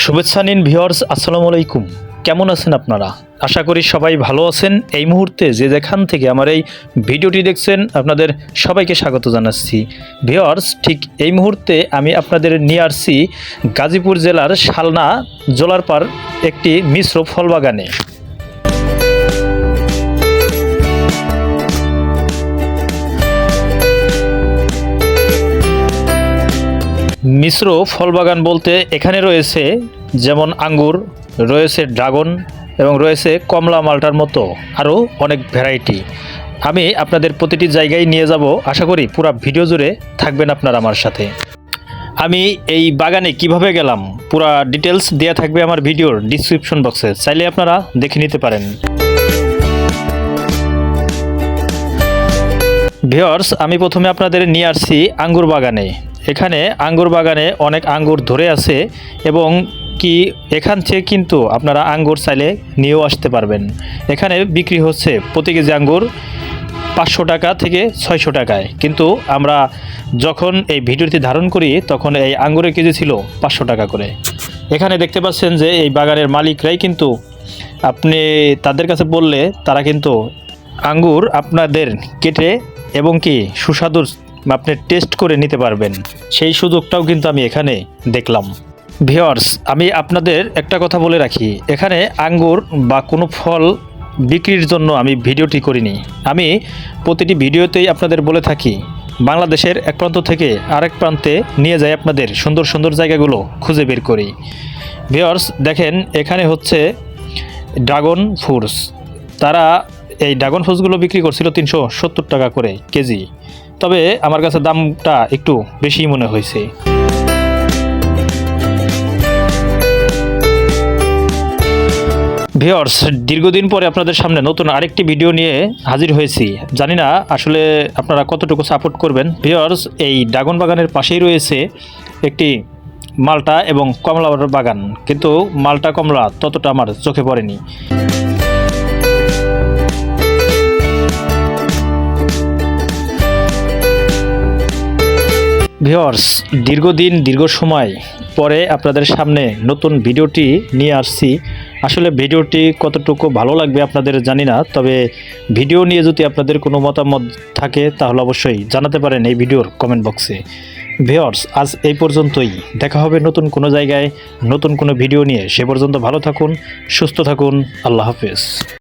শুভেচ্ছা নিন ভিউয়ার্স, আসসালামু আলাইকুম। কেমন আছেন আপনারা? আশা করি সবাই ভালো আছেন। এই মুহূর্তে যে যেখান থেকে আমার এই ভিডিওটি দেখছেন আপনাদের সবাইকে স্বাগত জানাচ্ছি। ভিউয়ার্স, ঠিক এই মুহূর্তে আমি আপনাদের নিয়ে আসছি গাজীপুর জেলার শালনা জোলারপাড় একটি মিশ্র ফল বাগানে। মিশ্র ফল বাগান বলতে এখানে রয়েছে যেমন আঙ্গুর, রয়েছে ড্রাগন এবং রয়েছে কমলা মালটার মতো আরও অনেক ভ্যারাইটি। আমি আপনাদের প্রতিটি জায়গায় নিয়ে যাব, আশা করি পুরো ভিডিও জুড়ে থাকবেন আপনারা আমার সাথে। আমি এই বাগানে কিভাবে গেলাম পুরা ডিটেলস দেওয়া থাকবে আমার ভিডিওর ডিসক্রিপশন বক্সে, চাইলে আপনারা দেখে নিতে পারেন। ভিউয়ার্স, আমি প্রথমে আপনাদের নিয়ে আসছি আঙ্গুর বাগানে। এখানে আঙ্গুর বাগানে অনেক আঙ্গুর ধরে আছে এবং কি এখান থেকে কিন্তু আপনারা আঙ্গুর চাইলে নিয়েও আসতে পারবেন। এখানে বিক্রি হচ্ছে প্রতি কেজি আঙ্গুর 500 টাকা থেকে 600 টাকায়, কিন্তু আমরা যখন এই ভিডিওটি ধারণ করি তখন এই আঙ্গুরের কেজি ছিল 500 টাকা করে। এখানে দেখতে পাচ্ছেন যে এই বাগানের মালিকরাই কিন্তু আপনি তাদের কাছে বললে তারা কিন্তু আঙ্গুর আপনাদের কেটে এবং কি সুস্বাদু আপনি টেস্ট করে নিতে পারবেন, সেই সুযোগটাও কিন্তু আমি এখানে দেখলাম। ভিউয়ার্স, আমি আপনাদের একটা কথা বলে রাখি, এখানে আঙ্গুর বা কোনো ফল বিক্রির জন্য আমি ভিডিওটি করিনি। আমি প্রতিটি ভিডিওতেই আপনাদের বলে থাকি বাংলাদেশের এক প্রান্ত থেকে আরেক প্রান্তে নিয়ে যাই, আপনাদের সুন্দর সুন্দর জায়গাগুলো খুঁজে বের করি। ভিউয়ার্স দেখেন, এখানে হচ্ছে ড্রাগন ফ্রুটস। তারা এই ড্রাগন ফ্রুটসগুলো বিক্রি করছিল 370 টাকা করে কেজি, তবে আমার কাছে দামটা একটু বেশি মনে হয়েছে। ভিউয়ার্স, দীর্ঘদিন পরে আপনাদের সামনে নতুন আরেকটি ভিডিও নিয়ে হাজির হয়েছি। জানি না আসলে আপনারা কতটুকু সাপোর্ট করবেন। ভিউয়ার্স, এই ড্রাগন বাগানের পাশেই রয়েছে একটি মালটা এবং কমলা বাগান, কিন্তু মালটা কমলা ততটা আমার চোখে পড়েনি। ভিউয়ার্স, দীর্ঘ সময় পরে আপনাদের সামনে নতুন ভিডিওটি নিয়ে আসছি। আসলে ভিডিওটি কতটুকু ভালো লাগবে আপনাদের জানি না, তবে ভিডিও নিয়ে যদি আপনাদের কোনো মতামত থাকে তাহলে অবশ্যই জানাতে পারেন এই ভিডিওর কমেন্ট বক্সে। ভিউয়ার্স, আজ এই পর্যন্তই। দেখা হবে নতুন কোনো জায়গায় নতুন কোনো ভিডিও নিয়ে। সে পর্যন্ত ভালো থাকুন, সুস্থ থাকুন। আল্লাহ হাফেজ।